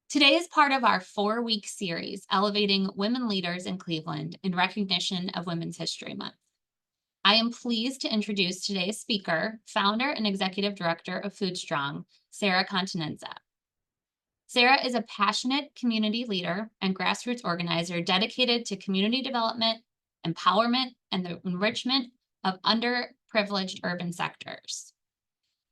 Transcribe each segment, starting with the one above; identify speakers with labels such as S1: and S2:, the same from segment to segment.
S1: Today is part of our 4-week series, Elevating Women Leaders in Cleveland in recognition of Women's History Month. I am pleased to introduce today's speaker, founder and executive director of Food Strong, Sara Continenza. Sara is a passionate community leader and grassroots organizer dedicated to community development, empowerment, and the enrichment of underprivileged urban sectors.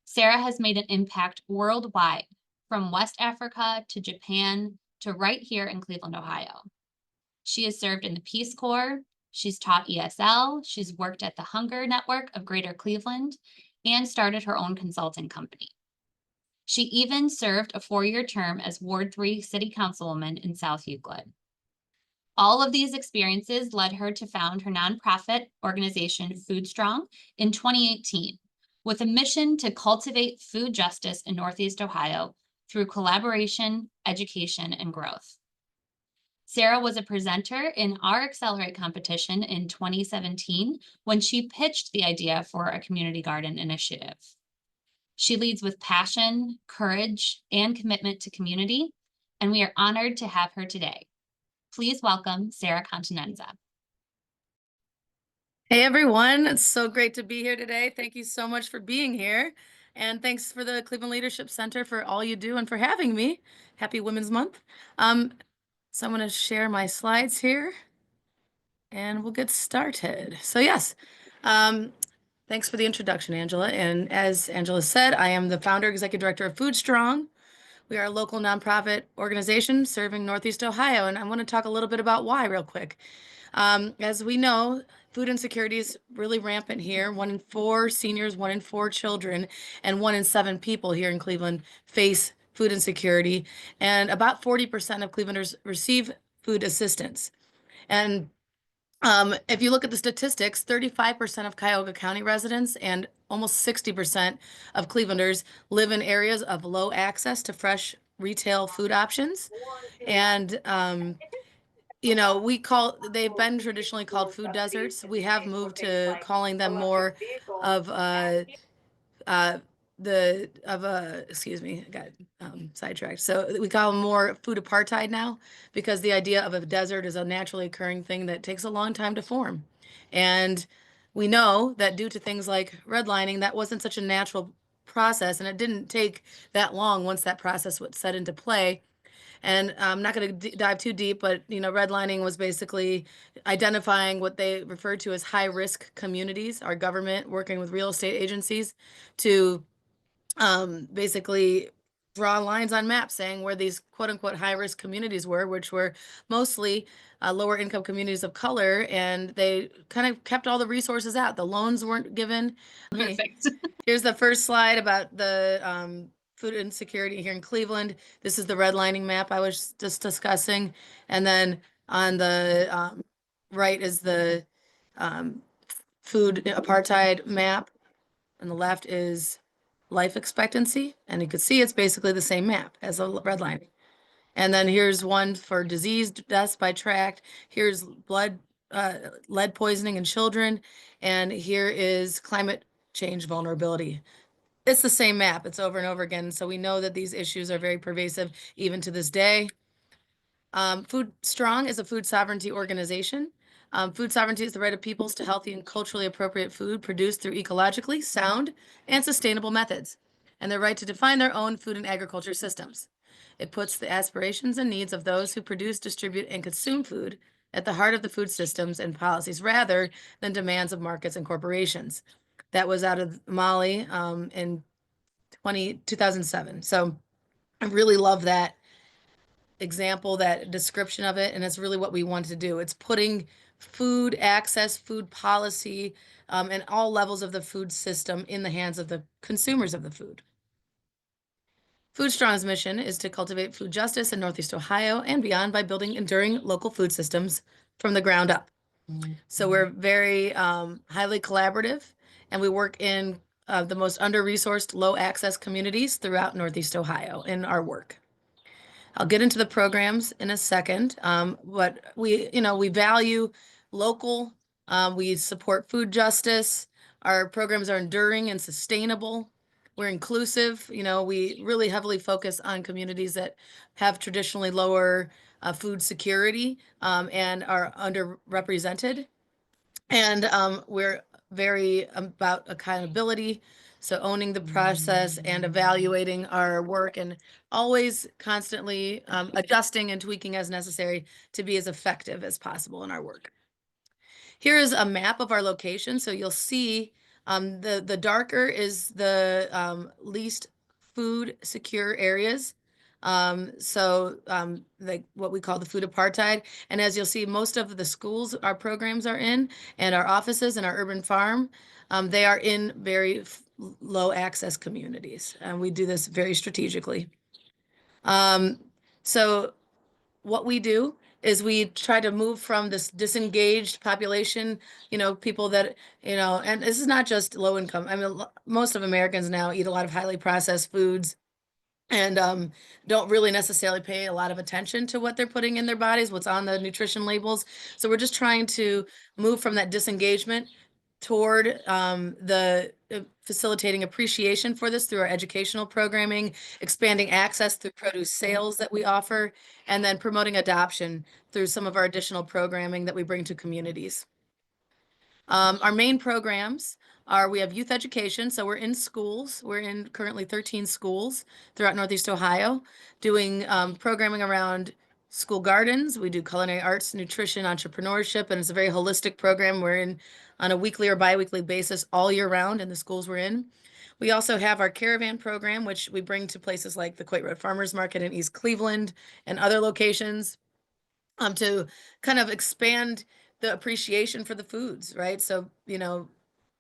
S1: Sara has made an impact worldwide, from West Africa to Japan to right here in Cleveland, Ohio. She has served in the Peace Corps, she's taught ESL, she's worked at the Hunger Network of Greater Cleveland, and started her own consulting company. She even served a 4-year term as Ward 3 City Councilwoman in South Euclid. All of these experiences led her to found her nonprofit organization, Food Strong, in 2018, with a mission to cultivate food justice in Northeast Ohio through collaboration, education, and growth. Sara was a presenter in our Accelerate competition in 2017 when she pitched the idea for a community garden initiative. She leads with passion, courage, and commitment to community, and we are honored to have her today. Please welcome Sara Continenza.
S2: Hey everyone, it's so great to be here today. Thank you so much for being here. And thanks for the Cleveland Leadership Center for all you do and for having me. Happy Women's Month. So I'm going to share my slides here and we'll get started. So yes, thanks for the introduction, Angela. And as Angela said, I am the founder, executive director of Food Strong. We are a local nonprofit organization serving Northeast Ohio, and I want to talk a little bit about why real quick. As we know, food insecurity is really rampant here. 1 in 4 seniors, 1 in 4 children, and 1 in 7 people here in Cleveland face food insecurity. And about 40% of Clevelanders receive food assistance. And if you look at the statistics, 35% of Cuyahoga County residents and almost 60% of Clevelanders live in areas of low access to fresh retail food options. And they've been traditionally called food deserts. We have moved to calling them more of excuse me, I got sidetracked. So we call them more food apartheid now, because the idea of a desert is a naturally occurring thing that takes a long time to form. And we know that due to things like redlining, that wasn't such a natural process, and it didn't take that long once that process was set into play. And I'm not going to dive too deep, but redlining was basically identifying what they referred to as high-risk communities. Our government working with real estate agencies to basically draw lines on maps saying where these quote unquote high risk communities were, which were mostly lower income communities of color. And they kind of kept all the resources out. The loans weren't given.
S1: Perfect.
S2: Here's the first slide about the food insecurity here in Cleveland. This is the redlining map I was just discussing. And then on the right is the food apartheid map. On the left is life expectancy, and you can see it's basically the same map as a redlining. And then here's one for disease deaths by tract. Here's lead poisoning in children, and here is climate change vulnerability. It's the same map. It's over and over again. So we know that these issues are very pervasive even to this day. Food Strong is a food sovereignty organization. Food sovereignty is the right of peoples to healthy and culturally appropriate food produced through ecologically sound and sustainable methods, and their right to define their own food and agriculture systems. It puts the aspirations and needs of those who produce, distribute, and consume food at the heart of the food systems and policies rather than demands of markets and corporations. That was out of Mali in 2007. So I really love that example, that description of it, and it's really what we want to do. It's putting food access, food policy, and all levels of the food system in the hands of the consumers of the food. Food Strong's mission is to cultivate food justice in Northeast Ohio and beyond by building enduring local food systems from the ground up. So we're very highly collaborative, and we work in the most under-resourced, low-access communities throughout Northeast Ohio in our work. I'll get into the programs in a second, but we value local. We support food justice. Our programs are enduring and sustainable. We're inclusive. We really heavily focus on communities that have traditionally lower food security and are underrepresented. And we're very about accountability. So owning the process and evaluating our work and always constantly adjusting and tweaking as necessary to be as effective as possible in our work. Here is a map of our location. So you'll see the darker is the least food secure areas. Like what we call the food apartheid. And as you'll see, most of the schools our programs are in and our offices and our urban farm, they are in very low access communities. And we do this very strategically. Um, so what we do is we try to move from this disengaged population, people that, and this is not just low income. I mean, most of Americans now eat a lot of highly processed foods and don't really necessarily pay a lot of attention to what they're putting in their bodies, what's on the nutrition labels. So we're just trying to move from that disengagement toward the facilitating appreciation for this through our educational programming, expanding access through produce sales that we offer, and then promoting adoption through some of our additional programming that we bring to communities. Our main programs are we have youth education. So we're in schools. We're in currently 13 schools throughout Northeast Ohio doing programming around school gardens. We do culinary arts, nutrition, entrepreneurship, and it's a very holistic program. We're in on a weekly or biweekly basis all year round in the schools we're in. We also have our caravan program, which we bring to places like the Quaint Road Farmers Market in East Cleveland and other locations to kind of expand the appreciation for the foods, right? So,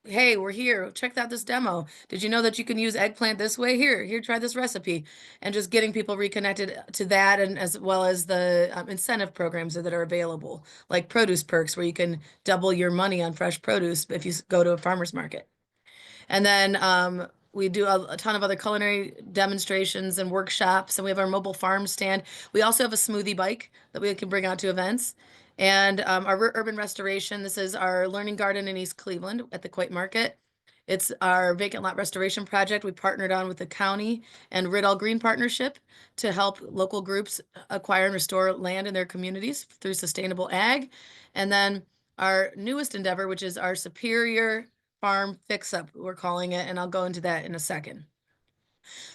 S2: hey, we're here. Check out this demo. Did you know that you can use eggplant this way? Here, try this recipe. And just getting people reconnected to that, and as well as the incentive programs that are available, like produce perks, where you can double your money on fresh produce if you go to a farmer's market. And then we do a ton of other culinary demonstrations and workshops, and we have our mobile farm stand. We also have a smoothie bike that we can bring out to events. And our urban restoration, this is our learning garden in East Cleveland at the Quaint Market. It's our vacant lot restoration project. We partnered on with the county and Riddell Green Partnership to help local groups acquire and restore land in their communities through sustainable ag. And then our newest endeavor, which is our Superior Farm Fix Up, we're calling it, and I'll go into that in a second.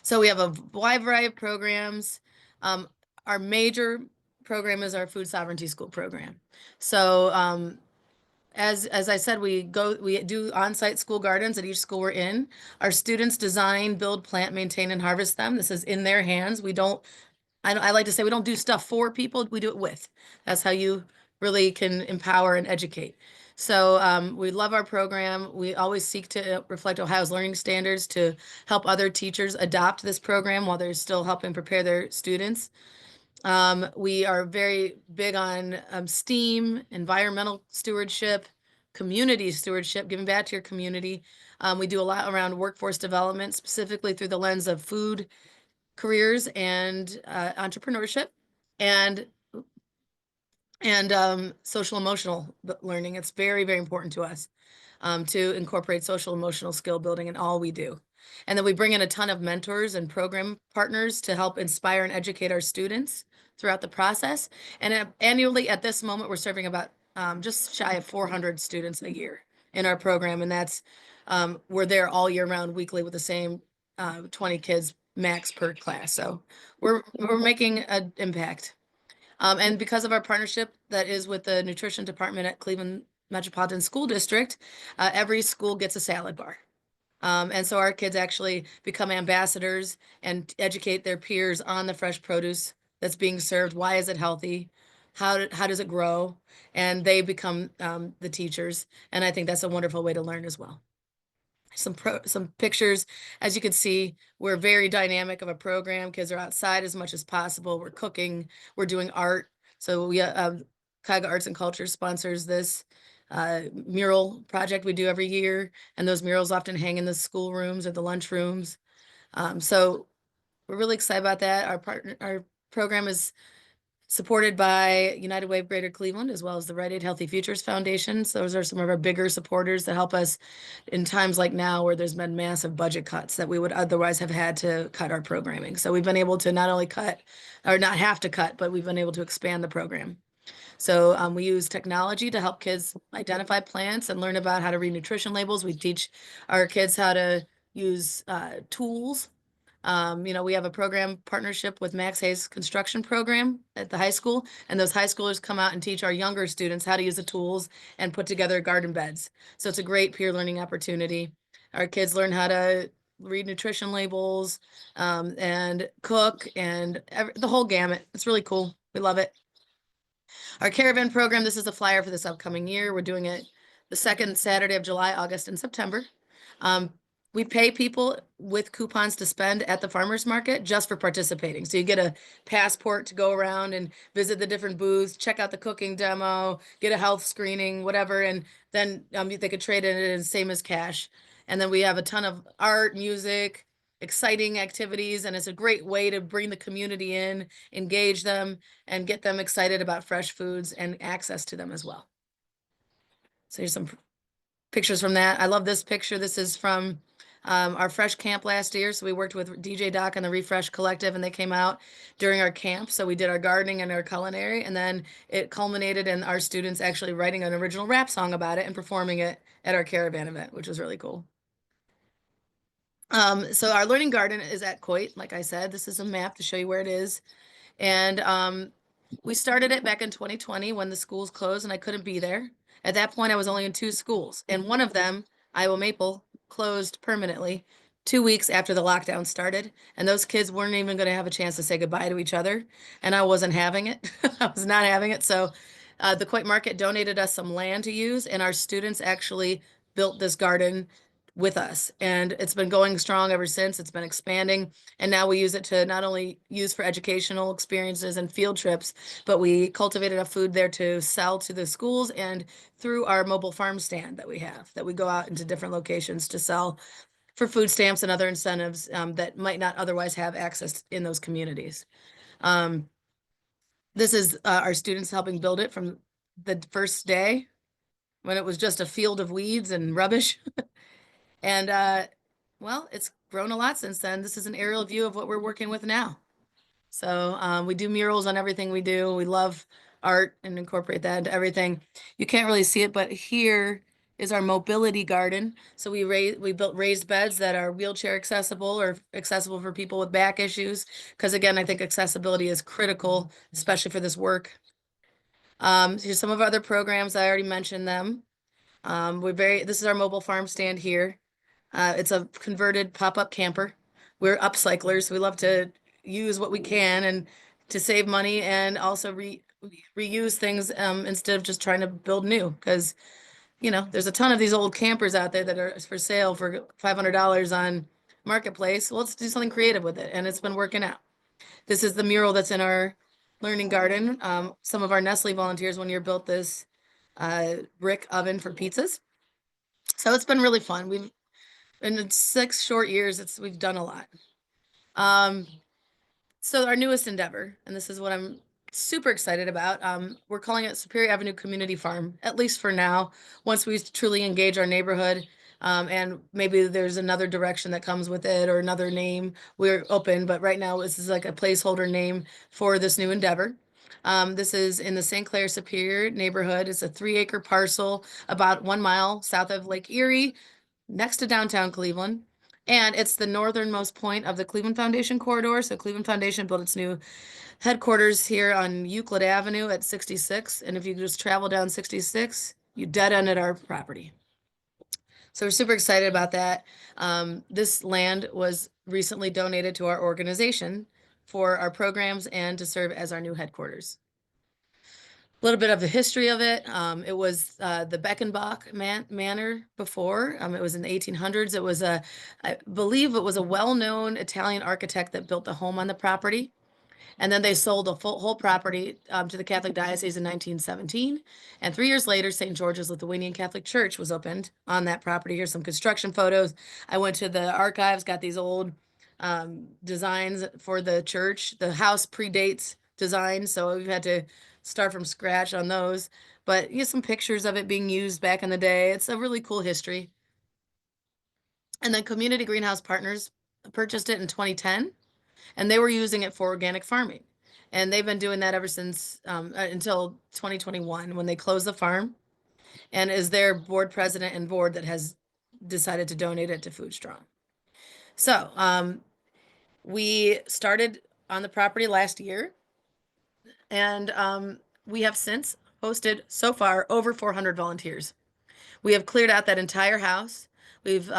S2: So we have a wide variety of programs. Our major program is our food sovereignty school program. So as I said, we do on-site school gardens at each school we're in. Our students design, build, plant, maintain, and harvest them. This is in their hands. I like to say we don't do stuff for people, we do it with. That's how you really can empower and educate. So we love our program. We always seek to reflect Ohio's learning standards to help other teachers adopt this program while they're still helping prepare their students. We are very big on STEAM, environmental stewardship, community stewardship, giving back to your community. We do a lot around workforce development, specifically through the lens of food, careers, and entrepreneurship, and social emotional learning. It's very, very important to us to incorporate social emotional skill building in all we do. And then we bring in a ton of mentors and program partners to help inspire and educate our students throughout the process. And annually at this moment, we're serving about just shy of 400 students a year in our program. And that's, we're there all year round weekly with the same 20 kids max per class. So we're making an impact. And because of our partnership that is with the nutrition department at Cleveland Metropolitan School District, every school gets a salad bar. And so our kids actually become ambassadors and educate their peers on the fresh produce that's being served. Why is it healthy? How does it grow? And they become the teachers. And I think that's a wonderful way to learn as well. Some pictures. As you can see, we're very dynamic of a program. Kids are outside as much as possible. We're cooking, we're doing art. So we Cuyahoga Arts and Culture sponsors this mural project we do every year, and those murals often hang in the schoolrooms or the lunchrooms. So we're really excited about that. Our program is supported by United Way of Greater Cleveland, as well as the Rite Aid Healthy Futures Foundation. So those are some of our bigger supporters that help us in times like now where there's been massive budget cuts that we would otherwise have had to cut our programming. So we've been able to not only cut or not have to cut, but we've been able to expand the program. So we use technology to help kids identify plants and learn about how to read nutrition labels. We teach our kids how to use tools. We have a program partnership with Max Hayes Construction Program at the high school, and those high schoolers come out and teach our younger students how to use the tools and put together garden beds. So it's a great peer learning opportunity. Our kids learn how to read nutrition labels and cook and the whole gamut. It's really cool. We love it. Our caravan program, this is a flyer for this upcoming year. We're doing it the second Saturday of July, August, and September. We pay people with coupons to spend at the farmers market just for participating. So you get a passport to go around and visit the different booths, check out the cooking demo, get a health screening, whatever, and then they could trade it in same as cash. And then we have a ton of art, music, exciting activities, and it's a great way to bring the community in, engage them, and get them excited about fresh foods and access to them as well. So here's some pictures from that. I love this picture. This is from our fresh camp last year. So we worked with DJ Doc and the Refresh Collective, and they came out during our camp. So we did our gardening and our culinary, and then it culminated in our students actually writing an original rap song about it and performing it at our caravan event, which was really cool. So our learning garden is at Coit. Like I said, this is a map to show you where it is. And we started it back in 2020 when the schools closed and I couldn't be there. At that point, I was only in two schools, and one of them, Iowa Maple, closed permanently 2 weeks after the lockdown started. And those kids weren't even going to have a chance to say goodbye to each other. And I wasn't having it. I was not having it. So the Coit Market donated us some land to use, and our students actually built this garden with us. And it's been going strong ever since. It's been expanding. And now we use it to not only use for educational experiences and field trips, but we cultivate enough food there to sell to the schools and through our mobile farm stand that we have, that we go out into different locations to sell for food stamps and other incentives that might not otherwise have access in those communities. This is our students helping build it from the first day when it was just a field of weeds and rubbish. And well, it's grown a lot since then. This is an aerial view of what we're working with now. So we do murals on everything we do. We love art and incorporate that into everything. You can't really see it, but here is our mobility garden. So we built raised beds that are wheelchair accessible or accessible for people with back issues. Because again, I think accessibility is critical, especially for this work. Here's some of our other programs. I already mentioned them. This is our mobile farm stand here. It's a converted pop-up camper. We're upcyclers. We love to use what we can and to save money and also reuse things instead of just trying to build new. Because, there's a ton of these old campers out there that are for sale for $500 on Marketplace. Well, let's do something creative with it. And it's been working out. This is the mural that's in our learning garden. Some of our Nestle volunteers one year built this brick oven for pizzas. So it's been really fun. In 6 short years, we've done a lot. So our newest endeavor, and this is what I'm super excited about. We're calling it Superior Avenue Community Farm, at least for now. Once we truly engage our neighborhood, and maybe there's another direction that comes with it or another name, we're open. But right now, this is like a placeholder name for this new endeavor. This is in the St. Clair Superior neighborhood. It's a 3-acre parcel about 1 mile south of Lake Erie, next to downtown Cleveland. And it's the northernmost point of the Cleveland Foundation corridor. So Cleveland Foundation built its new headquarters here on Euclid Avenue at 66. And if you just travel down 66, you dead end at our property. So we're super excited about that. This land was recently donated to our organization for our programs and to serve as our new headquarters. A little bit of the history of it. It was the Beckenbach Manor before. It was in the 1800s. It was I believe it was a well-known Italian architect that built the home on the property. And then they sold the whole property to the Catholic Diocese in 1917. And 3 years later, St. George's Lithuanian Catholic Church was opened on that property. Here's some construction photos. I went to the archives, got these old designs for the church. The house predates designs, so we've had to start from scratch on those. But some pictures of it being used back in the day. It's a really cool history. And then Community Greenhouse Partners purchased it in 2010, and they were using it for organic farming. And they've been doing that ever since until 2021 when they closed the farm, and is their board president and board that has decided to donate it to Food Strong. So we started on the property last year, and we have since hosted so far over 400 volunteers. We have cleared out that entire house. We've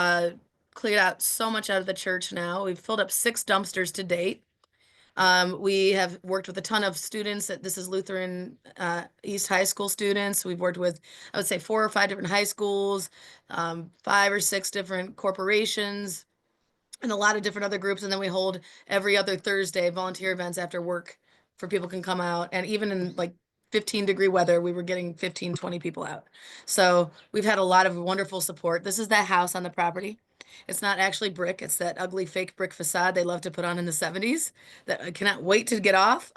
S2: cleared out so much out of the church now. We've filled up 6 dumpsters to date. We have worked with a ton of students. This is Lutheran East High School students. We've worked with, I would say, 4 or 5 different high schools, 5 or 6 different corporations, and a lot of different other groups. And then we hold every other Thursday volunteer events after work for people can come out. And even in like 15-degree weather, we were getting 15, 20 people out. So we've had a lot of wonderful support. This is that house on the property. It's not actually brick. It's that ugly fake brick facade they love to put on in the 70s that I cannot wait to get off,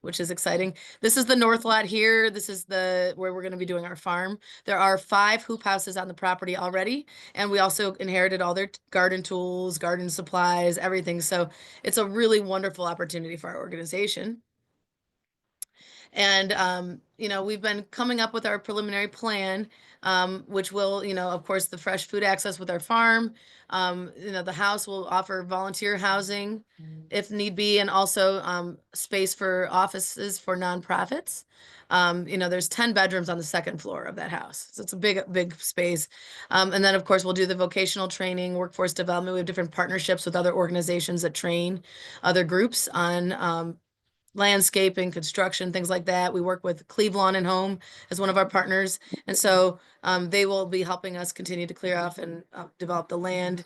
S2: which is exciting. This is the north lot here. This is where we're going to be doing our farm. There are 5 hoop houses on the property already, and we also inherited all their garden tools, garden supplies, everything. So it's a really wonderful opportunity for our organization. And, we've been coming up with our preliminary plan, which will, of course, the fresh food access with our farm. The house will offer volunteer housing if need be, and also space for offices for nonprofits. There's 10 bedrooms on the second floor of that house. So it's a big, big space. And then, of course, we'll do the vocational training, workforce development. We have different partnerships with other organizations that train other groups on landscaping, construction, things like that. We work with Cleveland and Home as one of our partners. And so they will be helping us continue to clear off and develop the land.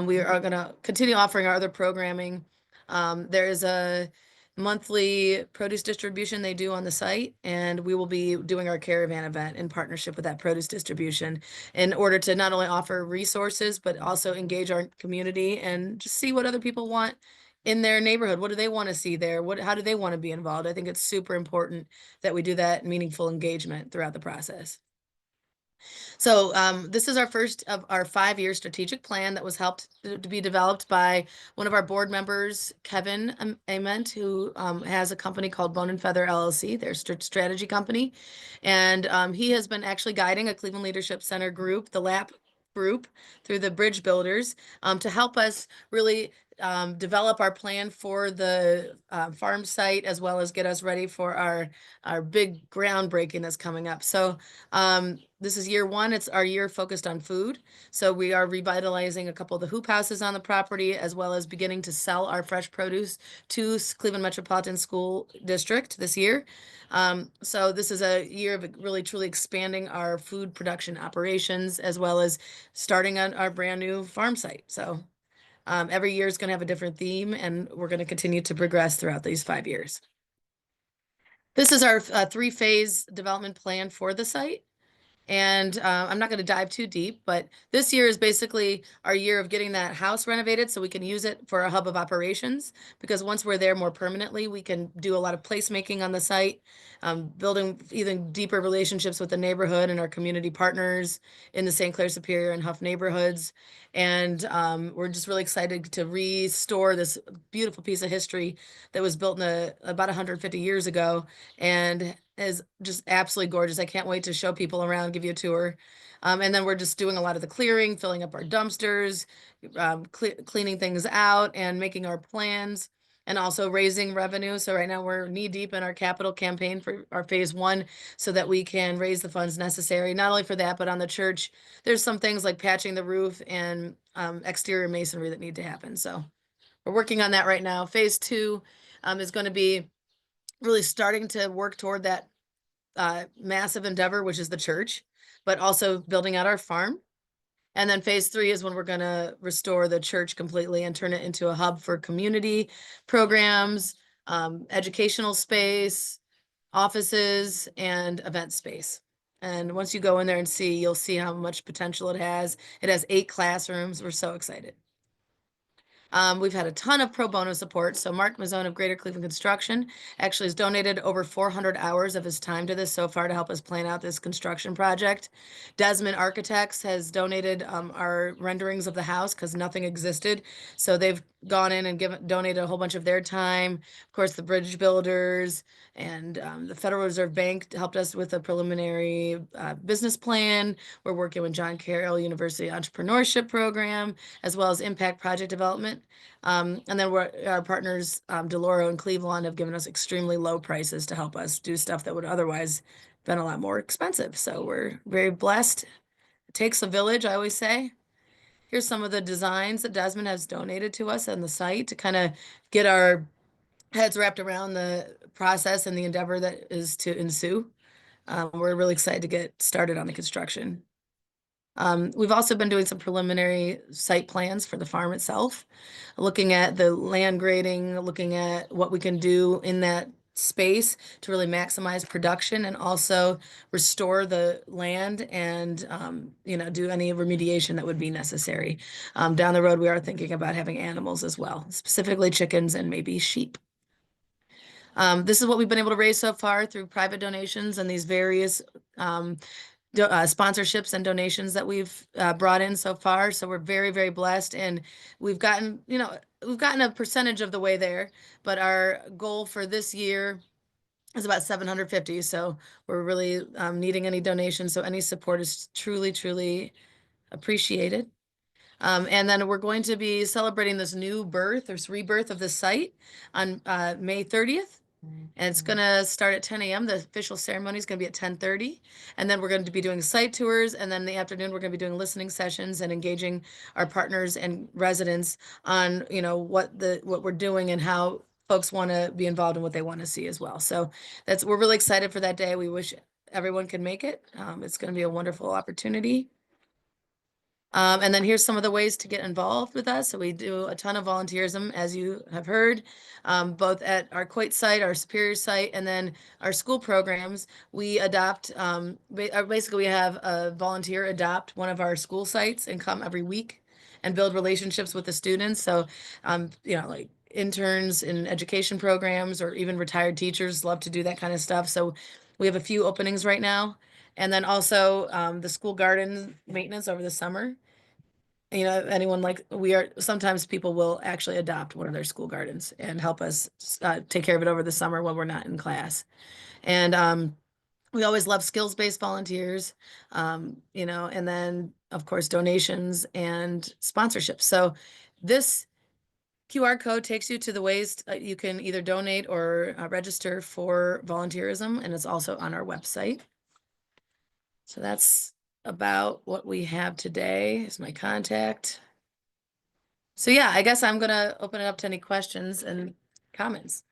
S2: We are going to continue offering our other programming. There is a monthly produce distribution they do on the site, and we will be doing our caravan event in partnership with that produce distribution in order to not only offer resources, but also engage our community and just see what other people want in their neighborhood. What do they want to see there? How do they want to be involved? I think it's super important that we do that meaningful engagement throughout the process. So this is our first of our 5-year strategic plan that was helped to be developed by one of our board members, Kevin Ament, who has a company called Bone and Feather LLC, their strategy company. And he has been actually guiding a Cleveland Leadership Center group, the LAP group, through the Bridge Builders to help us really develop our plan for the farm site, as well as get us ready for our big groundbreaking that's coming up. So this is year 1. It's our year focused on food. So we are revitalizing a couple of the hoop houses on the property, as well as beginning to sell our fresh produce to Cleveland Metropolitan School District this year. So this is a year of really truly expanding our food production operations, as well as starting on our brand new farm site. So every year is going to have a different theme, and we're going to continue to progress throughout these 5 years. This is our 3-phase development plan for the site. And I'm not going to dive too deep, but this year is basically our year of getting that house renovated so we can use it for a hub of operations. Because once we're there more permanently, we can do a lot of placemaking on the site, building even deeper relationships with the neighborhood and our community partners in the St. Clair Superior and Huff neighborhoods. And we're just really excited to restore this beautiful piece of history that was built about 150 years ago, and is just absolutely gorgeous. I can't wait to show people around, give you a tour. And then we're just doing a lot of the clearing, filling up our dumpsters, cleaning things out, and making our plans, and also raising revenue. So right now we're knee deep in our capital campaign for our phase 1 so that we can raise the funds necessary, not only for that, but on the church. There's some things like patching the roof and exterior masonry that need to happen. So we're working on that right now. Phase 2 is going to be really starting to work toward that massive endeavor, which is the church, but also building out our farm. And then phase 3 is when we're going to restore the church completely and turn it into a hub for community programs, educational space, offices, and event space. And once you go in there and see, you'll see how much potential it has. It has 8 classrooms. We're so excited. We've had a ton of pro bono support. So Mark Mazzone of Greater Cleveland Construction actually has donated over 400 hours of his time to this so far to help us plan out this construction project. Desmond Architects has donated our renderings of the house because nothing existed. So they've gone in and donated a whole bunch of their time. Of course, the bridge builders and the Federal Reserve Bank helped us with a preliminary business plan. We're working with John Carroll University Entrepreneurship Program, as well as Impact Project Development. And then our partners, Deloro and Cleveland, have given us extremely low prices to help us do stuff that would otherwise been a lot more expensive. So we're very blessed. It takes a village, I always say. Here's some of the designs that Desmond has donated to us on the site to kind of get our heads wrapped around the process and the endeavor that is to ensue. We're really excited to get started on the construction. We've also been doing some preliminary site plans for the farm itself, looking at the land grading, looking at what we can do in that space to really maximize production and also restore the land and do any remediation that would be necessary. Down the road, we are thinking about having animals as well, specifically chickens and maybe sheep. This is what we've been able to raise so far through private donations and these various sponsorships and donations that we've brought in so far. So we're very, very blessed, and we've gotten a percentage of the way there, but our goal for this year is about 750. So we're really needing any donations. So any support is truly, truly appreciated. And then we're going to be celebrating this new birth or rebirth of the site on May 30th. And it's going to start at 10 a.m. The official ceremony is going to be at 10:30. And then we're going to be doing site tours. And then in the afternoon, we're going to be doing listening sessions and engaging our partners and residents on, what we're doing and how folks want to be involved in what they want to see as well. So we're really excited for that day. We wish everyone could make it. It's going to be a wonderful opportunity. And then here's some of the ways to get involved with us. So we do a ton of volunteerism, as you have heard, both at our Coit site, our Superior site, and then our school programs. We adopt, basically we have a volunteer adopt one of our school sites and come every week and build relationships with the students. So, like interns in education programs or even retired teachers love to do that kind of stuff. So we have a few openings right now. And then also the school garden maintenance over the summer. Anyone sometimes people will actually adopt one of their school gardens and help us take care of it over the summer when we're not in class. And we always love skills-based volunteers, and then of course donations and sponsorships. So this QR code takes you to the ways you can either donate or register for volunteerism, and it's also on our website. So that's about what we have today. Is my contact. So yeah, I guess I'm gonna open it up to any questions and comments.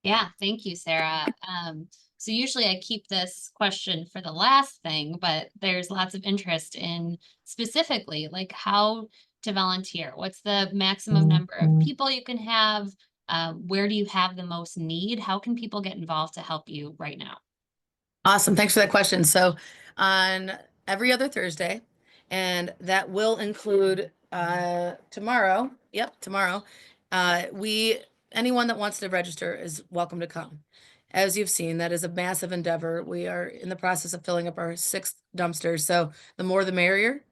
S1: Yeah, thank you, Sarah. So usually I keep this question for the last thing, but there's lots of interest in specifically like how to volunteer. What's the maximum number of people you can have? Where do you have the most need? How can people get involved to help you right now?
S2: Awesome. Thanks for that question. So on every other Thursday, and that will include tomorrow. Yep, tomorrow. Anyone that wants to register is welcome to come. As you've seen, that is a massive endeavor. We are in the process of filling up our sixth dumpster, so the more the merrier.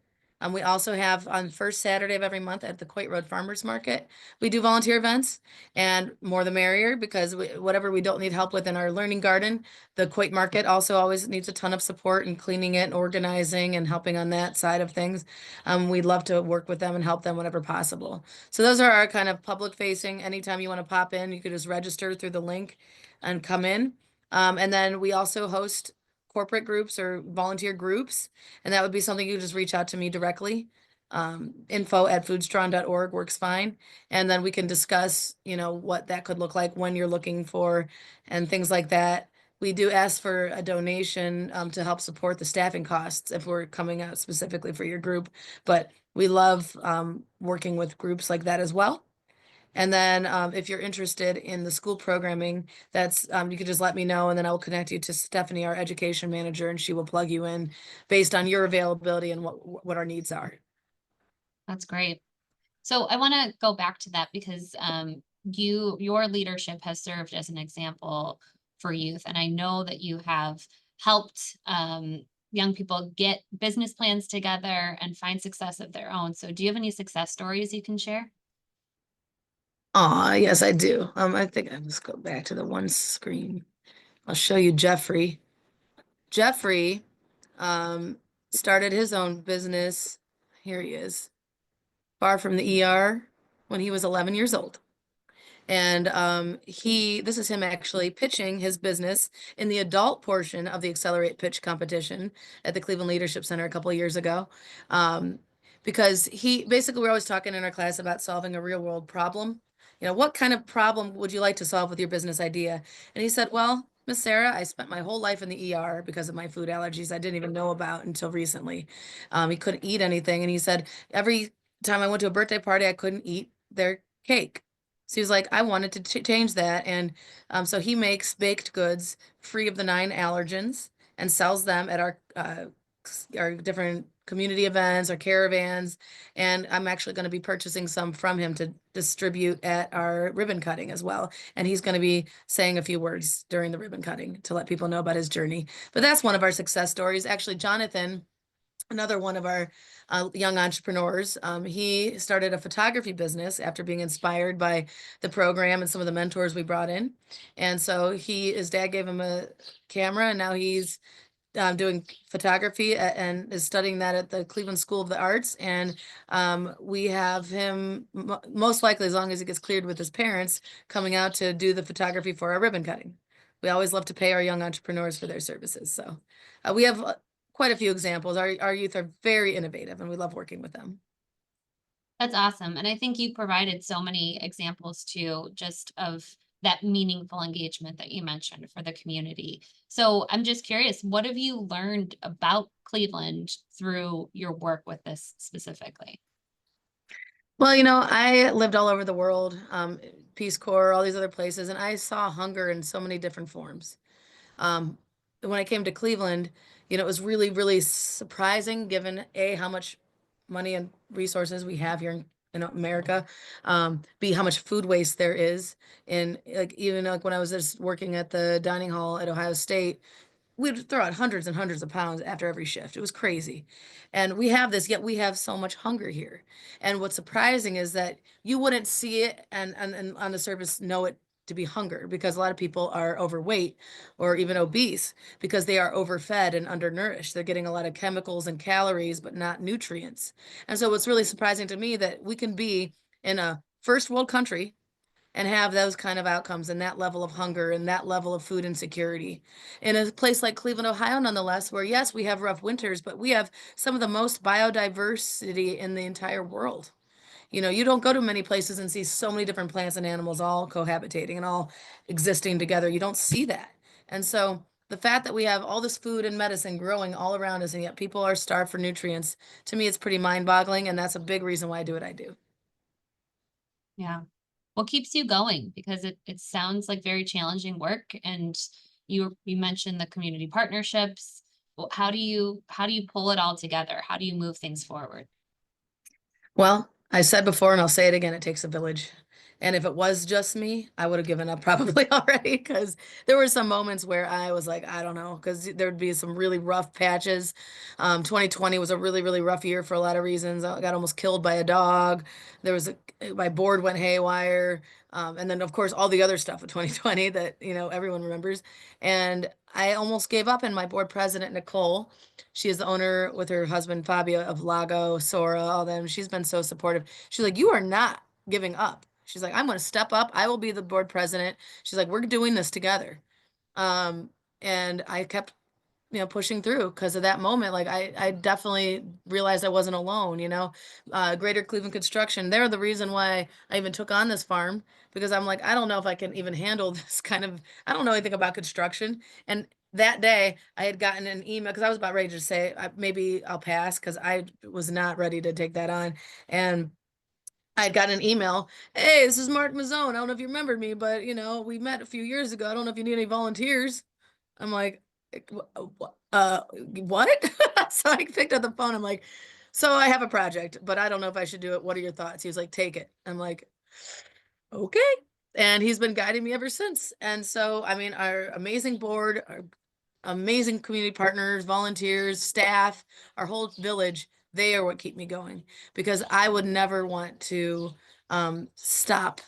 S2: We also have on first Saturday of every month at the Coit Road Farmers Market, we do volunteer events, and more the merrier because whatever we don't need help with in our learning garden, the Coit Market also always needs a ton of support in cleaning it and organizing and helping on that side of things. We'd love to work with them and help them whenever possible. So those are our kind of public facing. Anytime you want to pop in, you could just register through the link and come in. And then we also host corporate groups or volunteer groups, and that would be something you just reach out to me directly. Info@foodstrong.org works fine. And then we can discuss, what that could look like when you're looking for and things like that. We do ask for a donation to help support the staffing costs if we're coming out specifically for your group. But we love working with groups like that as well. And then if you're interested in the school programming, that's you can just let me know, and then I will connect you to Stephanie, our education manager, and she will plug you in based on your availability and what our needs are.
S1: That's great. So I want to go back to that because your leadership has served as an example for youth, and I know that you have helped young people get business plans together and find success of their own. So do you have any success stories you can share?
S2: Yes, I do. I think I'll just go back to the one screen. I'll show you Jeffrey. Jeffrey, um, started his own business. Here he is, far from the ER when he was 11 years old. And this is him actually pitching his business in the adult portion of the Accelerate Pitch competition at the Cleveland Leadership Center a couple of years ago. Um, because he basically, we're always talking in our class about solving a real world problem. You know, what kind of problem would you like to solve with your business idea? And he said, well, Miss Sarah, I spent my whole life in the ER because of my food allergies I didn't even know about until recently. He couldn't eat anything. And he said, every time I went to a birthday party, I couldn't eat their cake. So he was like, I wanted to change that. And so he makes baked goods free of the 9 allergens and sells them at our different community events or caravans. And I'm actually going to be purchasing some from him to distribute at our ribbon cutting as well. And he's going to be saying a few words during the ribbon cutting to let people know about his journey. But that's one of our success stories. Actually, Jonathan, another one of our young entrepreneurs. He started a photography business after being inspired by the program and some of the mentors we brought in. And so his dad gave him a camera, and now he's doing photography and is studying that at the Cleveland School of the Arts. And we have him most likely, as long as he gets cleared with his parents, coming out to do the photography for our ribbon cutting. We always love to pay our young entrepreneurs for their services. So we have quite a few examples. Our youth are very innovative, and we love working with them.
S1: That's awesome. And I think you provided so many examples too, just of that meaningful engagement that you mentioned for the community. So I'm just curious, what have you learned about Cleveland through your work with this specifically?
S2: Well, you know, I lived all over the world, Peace Corps, all these other places, and I saw hunger in so many different forms. Um, when I came to Cleveland, you know, it was really, really surprising given A, how much money and resources we have here in America, B, how much food waste there is. And like even like when I was just working at the dining hall at Ohio State, we'd throw out hundreds and hundreds of pounds after every shift. It was crazy. And we have this, yet we have so much hunger here. And what's surprising is that you wouldn't see it and on the surface know it to be hunger because a lot of people are overweight or even obese because they are overfed and undernourished. They're getting a lot of chemicals and calories, but not nutrients. And so what's really surprising to me that we can be in a first world country and have those kind of outcomes and that level of hunger and that level of food insecurity. In a place like Cleveland, Ohio, nonetheless, where yes, we have rough winters, but we have some of the most biodiversity in the entire world. You know, you don't go to many places and see so many different plants and animals all cohabitating and all existing together. You don't see that. And so the fact that we have all this food and medicine growing all around us and yet people are starved for nutrients, to me, it's pretty mind-boggling. And that's a big reason why I do what I do.
S1: Yeah. What keeps you going? Because it sounds like very challenging work, and you mentioned the community partnerships. How do you pull it all together? How do you move things forward?
S2: Well, I said before, and I'll say it again, it takes a village. And if it was just me, I would have given up probably already because there were some moments where I was like, I don't know, because there would be some really rough patches. 2020 was a really, really rough year for a lot of reasons. I got almost killed by a dog. My board went haywire. And then, of course, all the other stuff of 2020 that, you know, everyone remembers. And I almost gave up, and my board president, Nicole, she is the owner with her husband Fabio of Lago, Sora, all them. She's been so supportive. She's like, you are not giving up. She's like, I'm going to step up. I will be the board president. She's like, we're doing this together. Um, and I kept, you know, pushing through because of that moment. Like I definitely realized I wasn't alone, you know. Greater Cleveland Construction, they're the reason why I even took on this farm because I'm like, I don't know if I can even handle this kind of, I don't know anything about construction. And that day I had gotten an email because I was about ready to say maybe I'll pass because I was not ready to take that on. And I had gotten an email. Hey, this is Mark Mazzone. I don't know if you remember me, but you know, we met a few years ago. I don't know if you need any volunteers. I'm like, what? What? So I picked up the phone. I'm like, So I have a project, but I don't know if I should do it. What are your thoughts? He was like, take it. I'm like, okay. And he's been guiding me ever since. And so, I mean, our amazing board, our amazing community partners, volunteers, staff, our whole village, they are what keep me going because I would never want to stop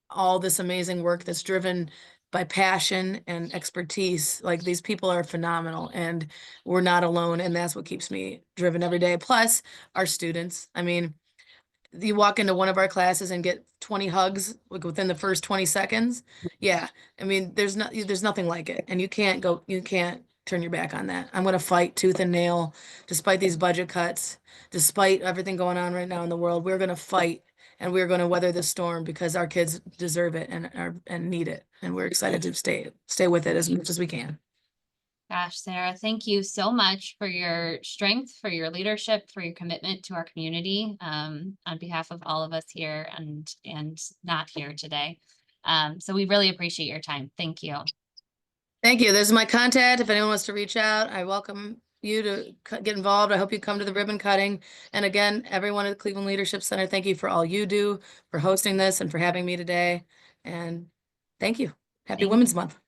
S2: all this amazing work that's driven by passion and expertise. Like these people are phenomenal and we're not alone. And that's what keeps me driven every day. Plus our students. I mean, you walk into one of our classes and get 20 hugs like within the first 20 seconds. Yeah. I mean, there's nothing like it. And you can't turn your back on that. I'm going to fight tooth and nail despite these budget cuts, despite everything going on right now in the world. We're going to fight and we're going to weather the storm because our kids deserve it and need it. And we're excited to stay with it as much as we can.
S1: Gosh, Sarah, thank you so much for your strength, for your leadership, for your commitment to our community, on behalf of all of us here and not here today. So we really appreciate your time. Thank you.
S2: Thank you. There's my contact. If anyone wants to reach out, I welcome you to get involved. I hope you come to the ribbon cutting. And again, everyone at the Cleveland Leadership Center, thank you for all you do, for hosting this and for having me today. And thank you. Happy
S1: Thank
S2: Women's Month.